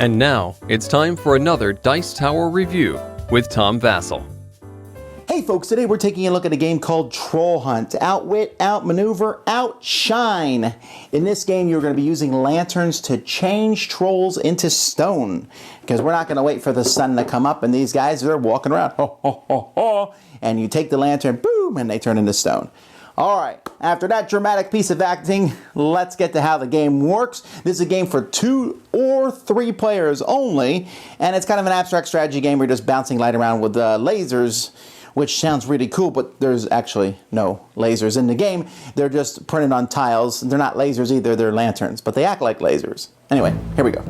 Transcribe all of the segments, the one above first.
And now, it's time for another Dice Tower review with Tom Vasel. Hey folks, today we're taking a look at a game called Troll Hunt. Outwit, outmaneuver, outshine. In this game, you're going to be using lanterns to change trolls into stone. Because we're not going to wait for the sun to come up, and these guys, they're walking around, ho, ho, ho, ho, and you take the lantern, boom, and they turn into stone. Alright, after that dramatic piece of acting, let's get to how the game works. This is a game for 2 or 3 players only, and it's kind of an abstract strategy game where you're just bouncing light around with lasers, which sounds really cool, but there's actually no lasers in the game. They're just printed on tiles. They're not lasers either, they're lanterns, but they act like lasers. Anyway, here we go.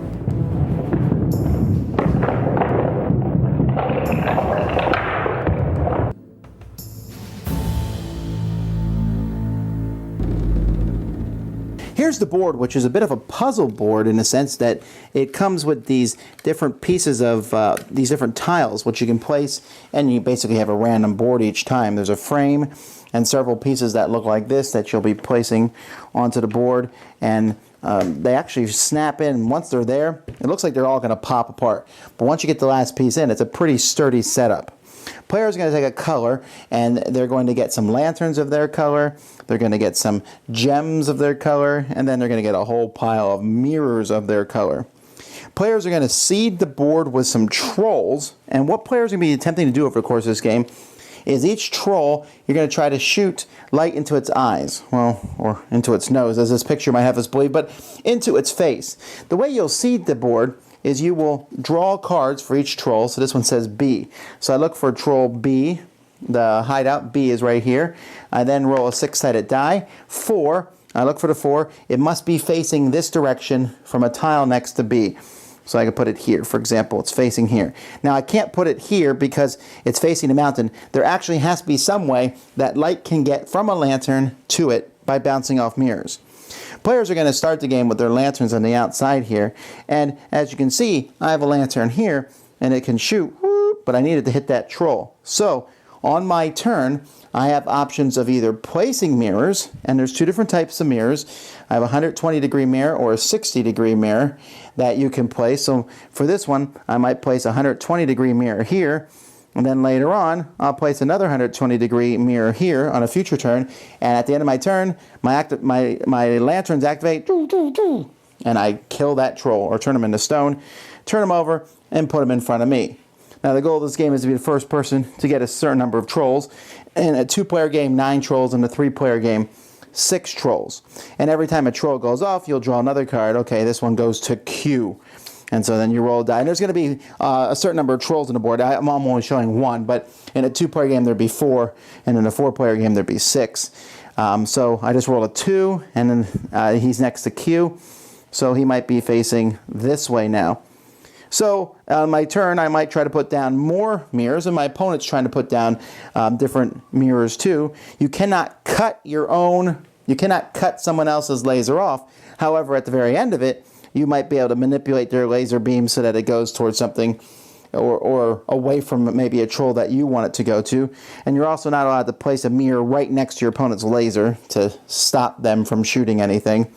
Here's the board, which is a bit of a puzzle board in the sense that it comes with these different pieces of these different tiles, which you can place, and you basically have a random board each time. There's a frame and several pieces that look like this that you'll be placing onto the board, and they actually snap in. Once they're there, it looks like they're all going to pop apart. But once you get the last piece in, it's a pretty sturdy setup. Players are going to take a color, and they're going to get some lanterns of their color, they're going to get some gems of their color, and then they're going to get a whole pile of mirrors of their color. Players are going to seed the board with some trolls, and what players are going to be attempting to do over the course of this game is each troll, you're going to try to shoot light into its eyes, well, or into its nose, as this picture might have us believe, but into its face. The way you'll seed the board is you will draw cards for each troll. So this one says B. So I look for troll B. The hideout B is right here. I then roll a 6-sided die. 4. I look for the 4. It must be facing this direction from a tile next to B. So I can put it here. For example, it's facing here. Now I can't put it here because it's facing the mountain. There actually has to be some way that light can get from a lantern to it by bouncing off mirrors. Players are going to start the game with their lanterns on the outside here, and as you can see, I have a lantern here, and it can shoot, whoop, but I needed to hit that troll. So, on my turn, I have options of either placing mirrors, and there's 2 different types of mirrors. I have a 120-degree mirror or a 60-degree mirror that you can place. So, for this one, I might place a 120-degree mirror here, and then later on, I'll place another 120-degree mirror here on a future turn, and at the end of my turn, my lanterns activate, and I kill that troll, or turn him into stone, turn him over, and put him in front of me. Now the goal of this game is to be the first person to get a certain number of trolls. In a 2-player game, 9 trolls. In a 3-player game, 6 trolls. And every time a troll goes off, you'll draw another card. Okay, this one goes to Q. And so then you roll a die. And there's going to be a certain number of trolls on the board. I'm only showing 1, but in a 2-player game there'd be 4, and in a 4-player game there'd be 6. So I just roll a 2, and then he's next to Q. So he might be facing this way now. So on my turn, I might try to put down more mirrors, and my opponent's trying to put down different mirrors too. You cannot cut someone else's laser off. However, at the very end of it, you might be able to manipulate their laser beam so that it goes towards something or away from maybe a troll that you want it to go to. And you're also not allowed to place a mirror right next to your opponent's laser to stop them from shooting anything.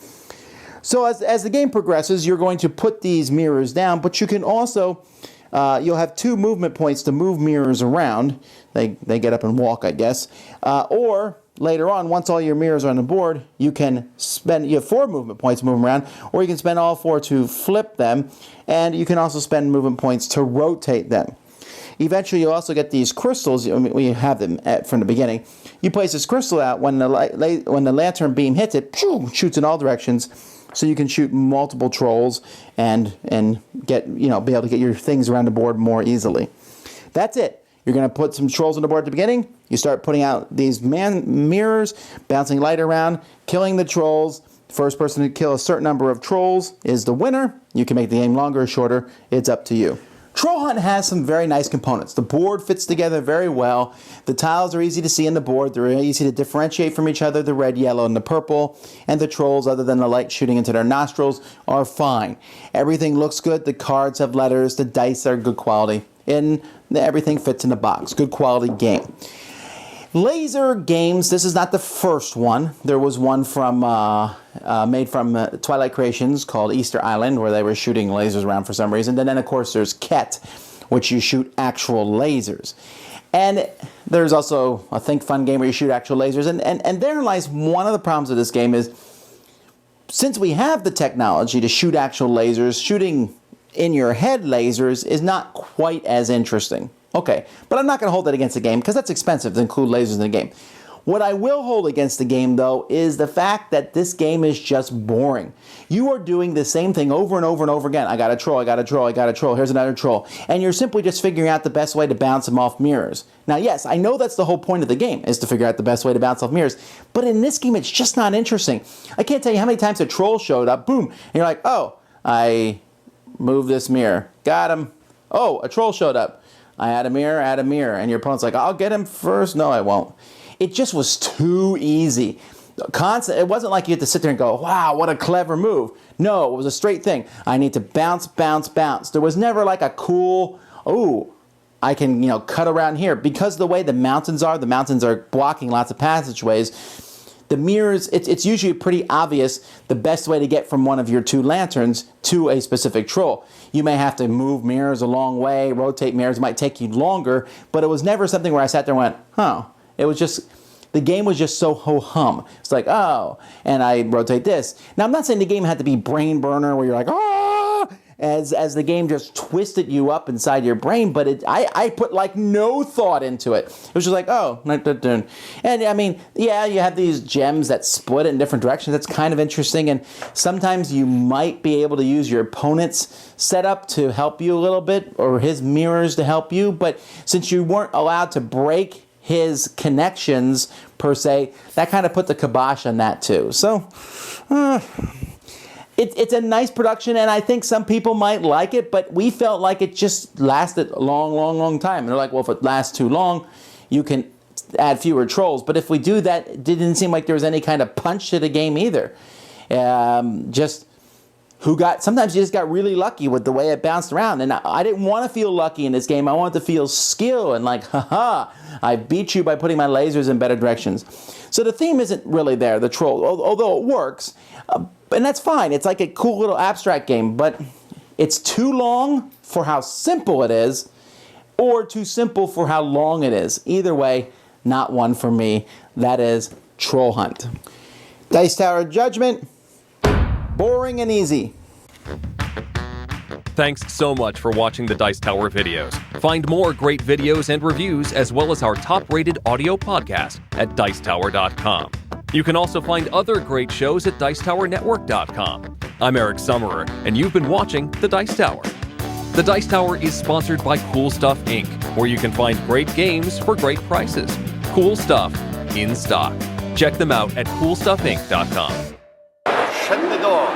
So as the game progresses, you're going to put these mirrors down, but you can also, you'll have 2 movement points to move mirrors around. They get up and walk, I guess. Or later on, once all your mirrors are on the board, you have 4 movement points to move them around, or you can spend all 4 to flip them, and you can also spend movement points to rotate them. Eventually, you'll also get these crystals. We have them from the beginning. You place this crystal out. When the lantern beam hits it, shoots in all directions. So you can shoot multiple trolls and get be able to get your things around the board more easily. That's it. You're going to put some trolls on the board at the beginning. You start putting out these mirrors, bouncing light around, killing the trolls. The first person to kill a certain number of trolls is the winner. You can make the game longer or shorter. It's up to you. Troll Hunt has some very nice components. The board fits together very well. The tiles are easy to see in the board. They're easy to differentiate from each other, the red, yellow, and the purple. And the trolls, other than the light shooting into their nostrils, are fine. Everything looks good. The cards have letters. The dice are good quality. And everything fits in the box. Good quality game. Laser games, this is not the first one. There was one from made from Twilight Creations called Easter Island, where they were shooting lasers around for some reason. And then, of course, there's Ket, which you shoot actual lasers. And there's also a Think Fun game where you shoot actual lasers. And therein lies one of the problems of this game is, since we have the technology to shoot actual lasers, shooting in your head lasers is not quite as interesting. Okay, but I'm not going to hold that against the game because that's expensive to include lasers in the game. What I will hold against the game, though, is the fact that this game is just boring. You are doing the same thing over and over and over again. I got a troll, I got a troll, I got a troll, here's another troll. And you're simply just figuring out the best way to bounce them off mirrors. Now, yes, I know that's the whole point of the game, is to figure out the best way to bounce off mirrors. But in this game, it's just not interesting. I can't tell you how many times a troll showed up, boom, and you're like, oh, I moved this mirror. Got him. Oh, a troll showed up. I add a mirror, and your opponent's like, I'll get him first. No, I won't. It just was too easy. Constant. It wasn't like you had to sit there and go, wow, what a clever move. No, it was a straight thing. I need to bounce, bounce, bounce. There was never like a cool, oh, I can, cut around here. Because the way the mountains are blocking lots of passageways. The mirrors, it's usually pretty obvious the best way to get from one of your two lanterns to a specific troll. You may have to move mirrors a long way, rotate mirrors, it might take you longer, but it was never something where I sat there and went, huh. It was just, the game was just so ho-hum. It's like, oh, and I rotate this. Now, I'm not saying the game had to be brain burner where you're like, ah, as the game just twisted you up inside your brain, but I put like no thought into it. It was just like, oh, and I mean, yeah, you have these gems that split in different directions. That's kind of interesting, and sometimes you might be able to use your opponent's setup to help you a little bit, or his mirrors to help you, but since you weren't allowed to break his connections, per se, that kind of put the kibosh on that too. So, it's a nice production, and I think some people might like it, but we felt like it just lasted a long, long, long time. And they're like, well, if it lasts too long, you can add fewer trolls. But if we do that, it didn't seem like there was any kind of punch to the game either. Sometimes you just got really lucky with the way it bounced around. And I didn't want to feel lucky in this game. I wanted to feel skill and like, haha, I beat you by putting my lasers in better directions. So the theme isn't really there, the troll, although it works. And that's fine. It's like a cool little abstract game, but it's too long for how simple it is, or too simple for how long it is. Either way, not one for me. That is Troll Hunt. Dice Tower Judgment, boring and easy. Thanks so much for watching the Dice Tower videos. Find more great videos and reviews, as well as our top-rated audio podcast at Dicetower.com. You can also find other great shows at Dicetowernetwork.com. I'm Eric Summerer, and you've been watching The Dice Tower. The Dice Tower is sponsored by Cool Stuff Inc., where you can find great games for great prices. Cool stuff in stock. Check them out at CoolStuffInc.com. Shut the door.